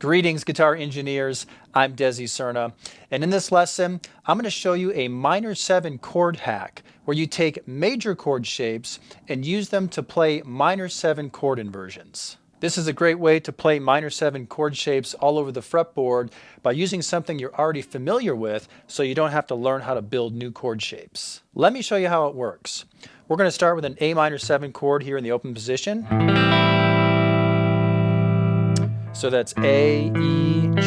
Greetings, guitar engineers. I'm Desi Cerna, and in this lesson, I'm going to show you a minor 7 chord hack where you take major chord shapes and use them to play minor 7 chord inversions. This is a great way to play minor 7 chord shapes all over the fretboard by using something you're already familiar with so you don't have to learn how to build new chord shapes. Let me show you how it works. We're going to start with an A minor 7 chord here in the open position. So that's A, E, G,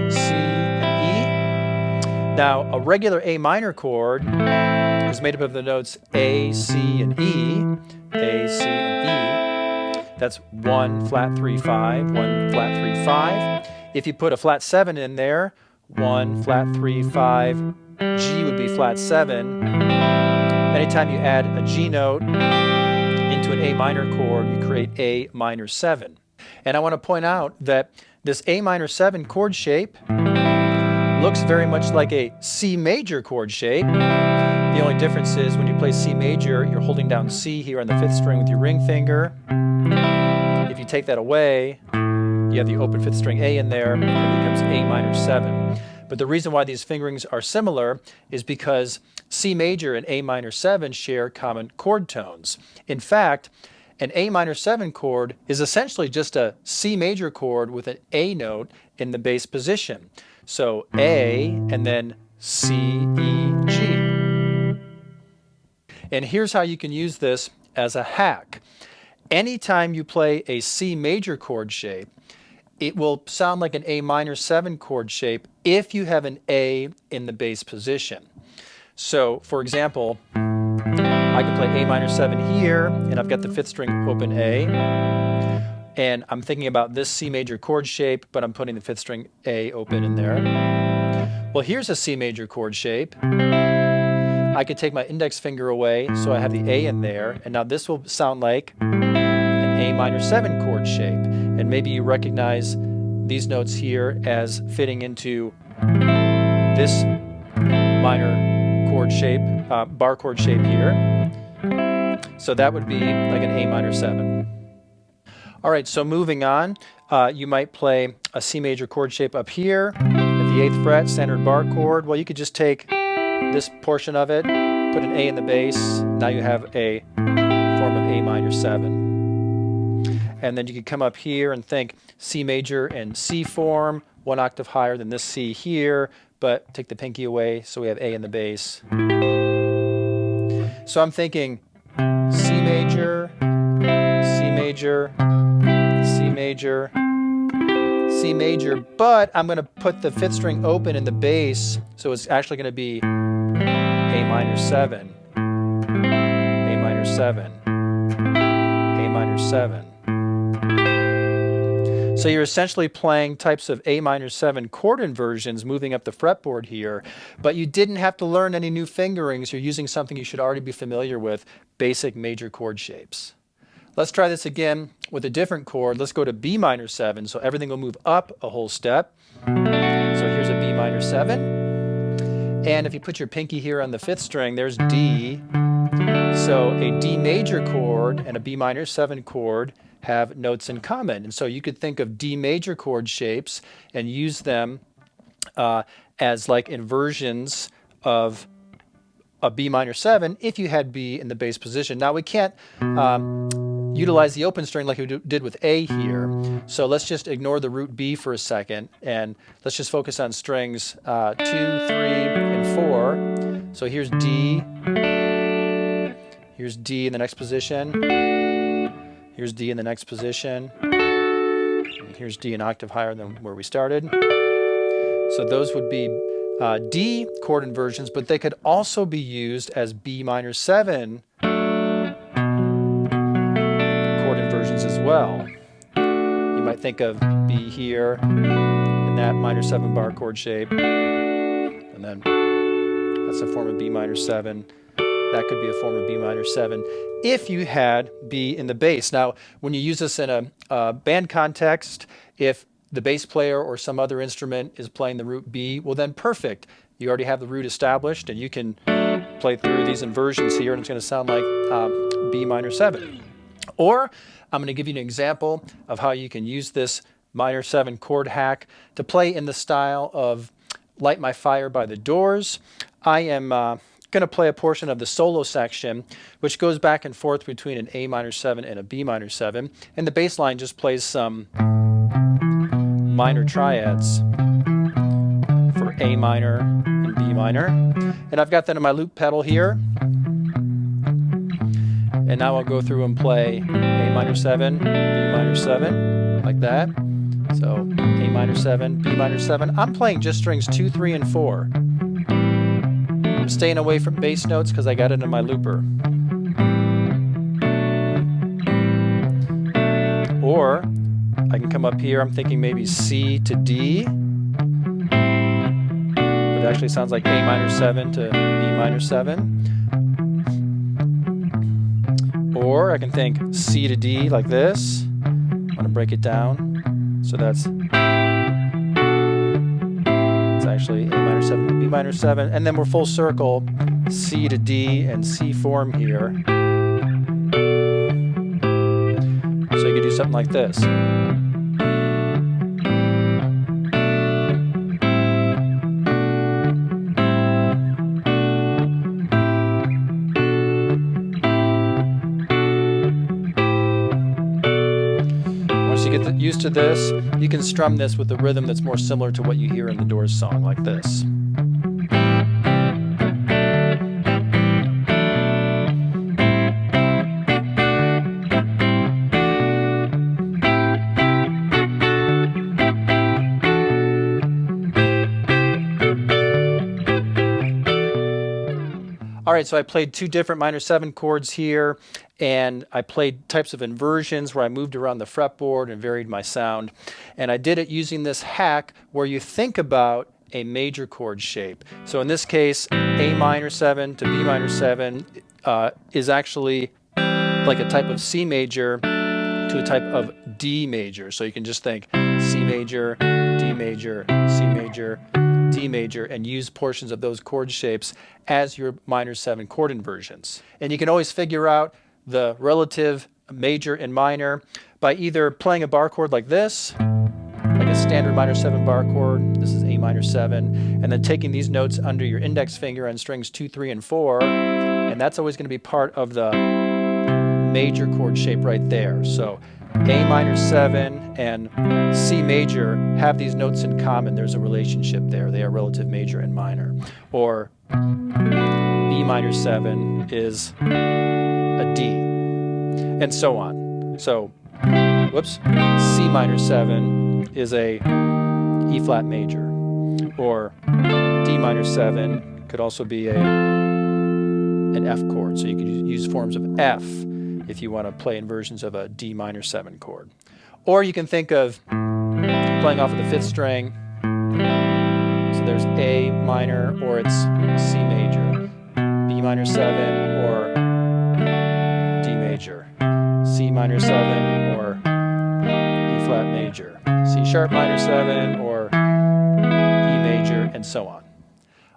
C, and E. Now, a regular A minor chord is made up of the notes A, C, and E. A, C, and E. That's 1, flat 3, 5, 1, flat 3, 5. If you put a flat 7 in there, 1, flat 3, 5, G would be flat 7. Anytime you add a G note into an A minor chord, you create A minor 7. And I want to point out that this A minor 7 chord shape looks very much like a C major chord shape. The only difference is when you play C major, you're holding down C here on the 5th string with your ring finger. If you take that away, you have the open 5th string A in there, and it becomes A minor 7. But the reason why these fingerings are similar is because C major and A minor 7 share common chord tones. In fact, an A minor 7 chord is essentially just a C major chord with an A note in the bass position. So A and then C, E, G. And here's how you can use this as a hack. Anytime you play a C major chord shape, it will sound like an A minor 7 chord shape if you have an A in the bass position. So, for example, I can play A minor 7 here, and I've got the 5th string open A, and I'm thinking about this C major chord shape, but I'm putting the 5th string A open in there. Well, here's a C major chord shape. I could take my index finger away, so I have the A in there, and now this will sound like an A minor 7 chord shape. And maybe you recognize these notes here as fitting into this minor chord shape, bar chord shape here. So that would be like an A minor 7. All right, so moving on, you might play a C major chord shape up here at the 8th fret, standard bar chord. Well, you could just take this portion of it, put an A in the bass. Now you have a form of A minor 7. And then you could come up here and think C major and C form, 1 octave higher than this C here, but take the pinky away, so we have A in the bass. So I'm thinking C major, C major, C major, C major, but I'm going to put the 5th string open in the bass, so it's actually going to be A minor 7, A minor 7, A minor 7. So you're essentially playing types of A minor 7 chord inversions moving up the fretboard here, but you didn't have to learn any new fingerings. You're using something you should already be familiar with, basic major chord shapes. Let's try this again with a different chord. Let's go to B minor 7, so everything will move up a whole step. So here's a B minor 7. And if you put your pinky here on the 5th string, there's D. So a D major chord and a B minor 7 chord have notes in common. And so you could think of D major chord shapes and use them as like inversions of a B minor 7 if you had B in the bass position. Now we can't utilize the open string like we did with A here. So let's just ignore the root B for a second and let's just focus on strings 2, 3, and 4. So here's D. Here's D in the next position. Here's D in the next position. And here's D an octave higher than where we started. So those would be D chord inversions, but they could also be used as B minor 7 chord inversions as well. You might think of B here in that minor 7 bar chord shape, and then that's a form of B minor 7. That could be a form of B minor 7 if you had B in the bass. Now, when you use this in a band context, if the bass player or some other instrument is playing the root B, well then perfect. You already have the root established and you can play through these inversions here and it's going to sound like B minor 7. Or I'm going to give you an example of how you can use this minor 7 chord hack to play in the style of Light My Fire by the Doors. I am going to play a portion of the solo section, which goes back and forth between an A minor 7 and a B minor 7, and the bass line just plays some minor triads for A minor and B minor. And I've got that on my loop pedal here. And now I'll go through and play A minor 7, B minor 7, like that. So A minor 7, B minor 7. I'm playing just strings 2, 3, and 4. I'm staying away from bass notes because I got it in my looper. Or I can come up here, I'm thinking maybe C to D. But it actually sounds like A minor 7 to B minor 7. Or I can think C to D like this. I'm going to break it down. So that's actually A minor 7 to B minor 7. And then we're full circle, C to D and C form here. So you could do something like this. Once you get used to this, you can strum this with a rhythm that's more similar to what you hear in the Doors song, like this. All right, so I played 2 different minor 7 chords here, and I played types of inversions where I moved around the fretboard and varied my sound. And I did it using this hack where you think about a major chord shape. So in this case, A minor 7 to B minor 7 is actually like a type of C major to a type of D major. So you can just think C major, D major, C major, D major, and use portions of those chord shapes as your minor 7 chord inversions. And you can always figure out the relative major and minor by either playing a bar chord like this, like a standard minor 7 bar chord. This is A minor 7, and then taking these notes under your index finger on strings 2, 3, and 4, and that's always going to be part of the major chord shape right there. So A minor 7 and C major have these notes in common. There's a relationship there. They are relative major and minor. Or B minor 7 is a D, and so on. So, whoops, C minor 7 is a E flat major. Or D minor 7 could also be an F chord. So you could use forms of F if you want to play inversions of a D minor 7 chord. Or you can think of playing off of the 5th string. So there's A minor, or it's C major, B minor 7, or D major, C minor 7, or E flat major, C sharp minor 7, or E major, and so on.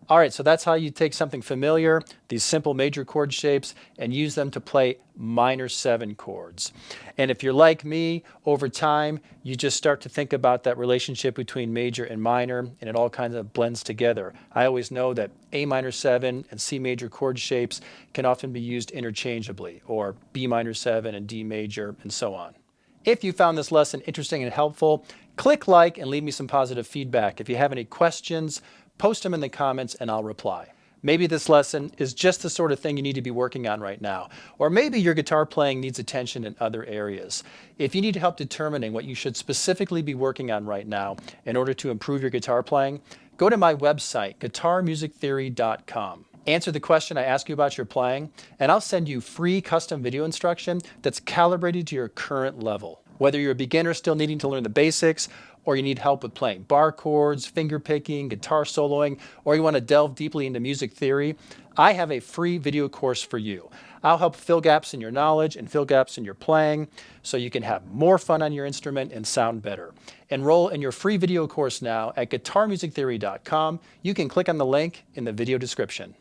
All right, so that's how you take something familiar, these simple major chord shapes, and use them to play minor 7 chords. And if you're like me, over time, you just start to think about that relationship between major and minor, and it all kind of blends together. I always know that A minor 7 and C major chord shapes can often be used interchangeably, or B minor 7 and D major, and so on. If you found this lesson interesting and helpful, click like and leave me some positive feedback. If you have any questions, post them in the comments and I'll reply. Maybe this lesson is just the sort of thing you need to be working on right now. Or maybe your guitar playing needs attention in other areas. If you need help determining what you should specifically be working on right now in order to improve your guitar playing, go to my website, guitarmusictheory.com. Answer the question I ask you about your playing, and I'll send you free custom video instruction that's calibrated to your current level. Whether you're a beginner still needing to learn the basics, or you need help with playing bar chords, finger picking, guitar soloing, or you want to delve deeply into music theory, I have a free video course for you. I'll help fill gaps in your knowledge and fill gaps in your playing so you can have more fun on your instrument and sound better. Enroll in your free video course now at guitarmusictheory.com. You can click on the link in the video description.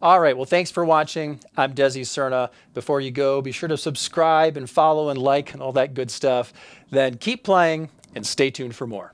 All right, well, thanks for watching. I'm Desi Cerna. Before you go, be sure to subscribe and follow and like and all that good stuff. Then keep playing and stay tuned for more.